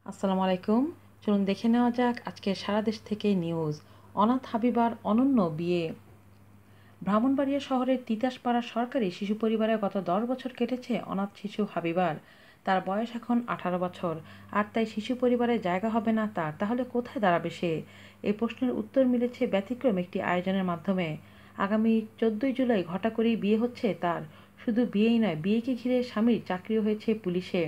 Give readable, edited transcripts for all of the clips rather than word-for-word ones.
আসসালামু আলাইকুম। চলুন দেখে নেওয়া যাক আজকে সারা দেশ থেকে নিউজ। অনাথ হাবিবার অনন্য বিয়ে। ব্রাহ্মণবাড়িয়া শহরের তিতাসপাড়া সরকারি শিশু পরিবারে গত 10 বছর কেটেছে অনাথ শিশু হাবিবার। তার বয়স এখন 18 বছর, আর তাই শিশু পরিবারে জায়গা হবে না তার। তাহলে কোথায় দাঁড়াবে সে? এই প্রশ্নের উত্তর মিলেছে ব্যতিক্রম একটি আয়োজনের মাধ্যমে। আগামী 14 জুলাই ঘটা করেই বিয়ে হচ্ছে তার। শুধু বিয়েই নয়, বিয়েকে ঘিরে স্বামীর চাকরিও হয়েছে পুলিশে।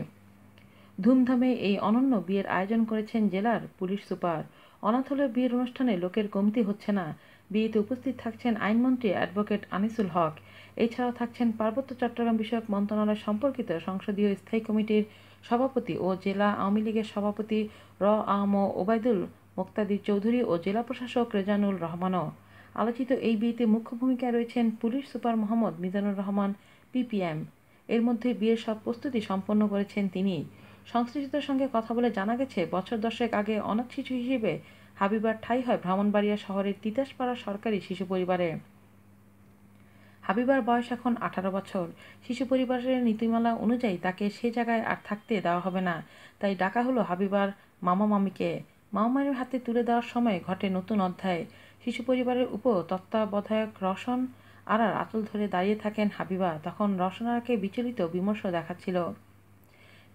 ধুমধামে এই অনন্য বিয়ের আয়োজন করেছেন জেলার পুলিশ সুপার। অনাথ হলেও বিয়ের অনুষ্ঠানে লোকের কমতি হচ্ছে না। বিয়েতে উপস্থিত থাকছেন আইনমন্ত্রী অ্যাডভোকেট আনিসুল হক। এছাড়াও থাকছেন পার্বত্য চট্টগ্রাম বিষয়ক মন্ত্রণালয় সম্পর্কিত সংসদীয় স্থায়ী কমিটির সভাপতি ও জেলা আওয়ামী লীগের সভাপতি আম ওবায়দুল মোক্তাদির চৌধুরী ও জেলা প্রশাসক রেজানুল রহমানও। আলোচিত এই বিয়েতে মুখ্য ভূমিকায় রয়েছেন police super Mohammad Mizanur Rahman, PPM. এর মধ্যে বিয়ের সব প্রস্তুতি সম্পন্ন করেছেন তিনি। সংশ্লিষ্টদের সঙ্গে কথা বলে জানা গেছে, বছর দশেক আগে অনাথ শিশু হিসেবে হাবিবার ঠাঁই হয় ব্রাহ্মণবাড়িয়া শহরের তিতাসপাড়া সরকারি শিশু পরিবারে। হাবিবার বয়স এখন 18 বছর। শিশু পরিবারের নীতিমালা অনুযায়ী তাকে সে জায়গায় আর থাকতে দেওয়া হবে না। তাই ডাকা হলো হাবিবার মামা মামিকে। মামা মামির হাতে তুলে দেওয়ার সময় ঘটে নতুন অধ্যায়। শিশু পরিবারের তত্ত্বাবধায়ক রওশন আরার আঁচল ধরে দাঁড়িয়ে থাকেন হাবিবা। তখন রওশন আরাকে বিচলিত বিমর্ষ দেখাচ্ছিল।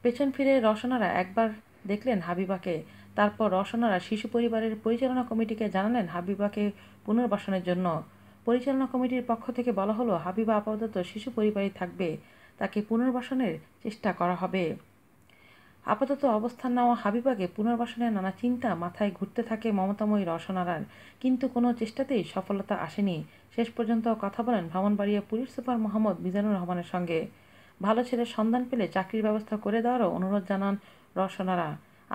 পেছন ফিরে রওশনারা একবার দেখলেন হাবিবাকে। তারপর রওশনারা শিশু পরিবারের পরিচালনা কমিটিকে জানালেন হাবিবাকে পুনর্বাসনের জন্য। পরিচালনা কমিটির পক্ষ থেকে বলা হলো, হাবিবা আপাতত শিশু পরিবারেই থাকবে, তাকে পুনর্বাসনের চেষ্টা করা হবে। আপাতত অবস্থান নেওয়া হাবিবাকে পুনর্বাসনের নানা চিন্তা মাথায় ঘুরতে থাকে মমতাময়ী রওশনারার, কিন্তু কোনো চেষ্টাতেই সফলতা আসেনি। শেষ পর্যন্ত কথা বলেন ব্রাহ্মণবাড়িয়া পুলিশ সুপার মোহাম্মদ মিজানুর রহমানের সঙ্গে। ভালো ছেলের সন্ধান পেলে চাকরির ব্যবস্থা করে দেওয়ারও অনুরোধ জানান রওশনারা।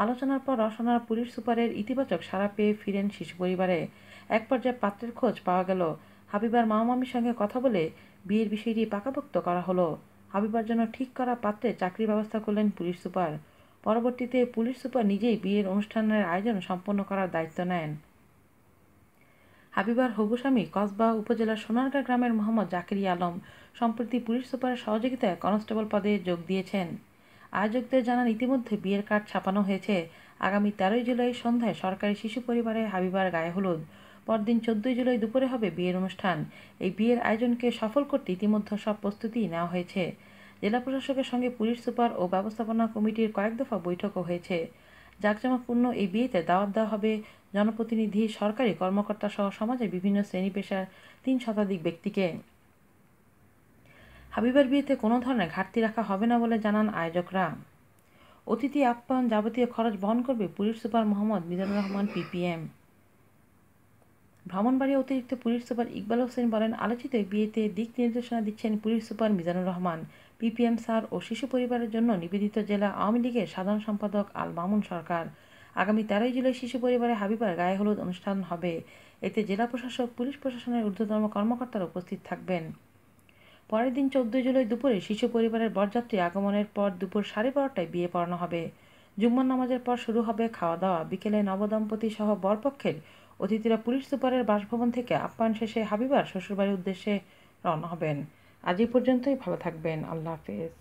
আলোচনার পর রওশনারা পুলিশ সুপারের ইতিবাচক সাড়া পেয়ে ফিরেন শিশু পরিবারে। এক পর্যায়ে পাত্রের খোঁজ পাওয়া গেল। হাবিবার মামা মামির সঙ্গে কথা বলে বিয়ের বিষয়টি পাকাপোক্ত করা হলো। হাবিবার জন্য ঠিক করা পাত্রে চাকরির ব্যবস্থা করলেন পুলিশ সুপার। পরবর্তীতে পুলিশ সুপার নিজেই বিয়ের অনুষ্ঠানের আয়োজন সম্পন্ন করার দায়িত্ব নেন। হাবিবার হবু স্বামী কসবা উপজেলার সোনারগাঁ গ্রামের মোহাম্মদ জাকেরিয়া আলম সম্প্রতি পুলিশ সুপারের সহযোগিতায় কনস্টেবল পদে যোগ দিয়েছেন। আয়োজকদের জানান, ইতিমধ্যে বিয়ের কার্ড ছাপানো হয়েছে। আগামী 13 জুলাই সন্ধ্যায় সরকারি শিশু পরিবারে হাবিবার গায়ে হলুদ। পরদিন 14 জুলাই দুপুরে হবে বিয়ের অনুষ্ঠান। এই বিয়ের আয়োজনকে সফল করতে ইতিমধ্যে সব প্রস্তুতি নেওয়া হয়েছে। জেলা প্রশাসকের সঙ্গে পুলিশ সুপার ও ব্যবস্থাপনা কমিটির কয়েক দফা বৈঠকও হয়েছে। জাঁকজমকপূর্ণ এই বিয়েতে দাওয়াত দেওয়া হবে জনপ্রতিনিধি, সরকারি কর্মকর্তা সহ সমাজের বিভিন্ন শ্রেণী পেশার 3 শতাধিক ব্যক্তিকে। হাবিবার বিয়েতে কোনো ধরনের ঘাটতি রাখা হবে না বলে জানান আয়োজকরা। অতিথি আপ্যায়ন যাবতীয় খরচ বহন করবে police super Mohammad Mizanur Rahman, PPM. Brahmanbaria অতিরিক্ত পুলিশ সুপার ইকবাল হোসেন বলেন, আলোচিত বিয়েতে দিক নির্দেশনা দিচ্ছেন police super Mizanur Rahman, PPM sir ও শিশু পরিবারের জন্য নিবেদিত জেলা আওয়ামী লীগের সাধারণ সম্পাদক আল মামুন সরকার। আগামী 13 জুলাই শিশু পরিবারে হাবিবার গায়ে হলুদ অনুষ্ঠান হবে। এতে জেলা প্রশাসক, পুলিশ প্রশাসনের ঊর্ধ্বতন কর্মকর্তারা উপস্থিত থাকবেন। পরের দিন 14 জুলাই দুপুরে শিশু পরিবারের বরযাত্রী আগমনের পর দুপুর 12:30টায় বিয়ে পড়ানো হবে। জুম্মার নামাজের পর শুরু হবে খাওয়া দাওয়া। বিকেলে নবদম্পতি সহ বরপক্ষের অতিথিরা পুলিশ সুপারের বাসভবন থেকে আপ্যায়ন শেষে হাবিবার শ্বশুরবাড়ির উদ্দেশ্যে রওনা হবেন। আজ এই পর্যন্তই। ভালো থাকবেন। আল্লাহ হাফেজ।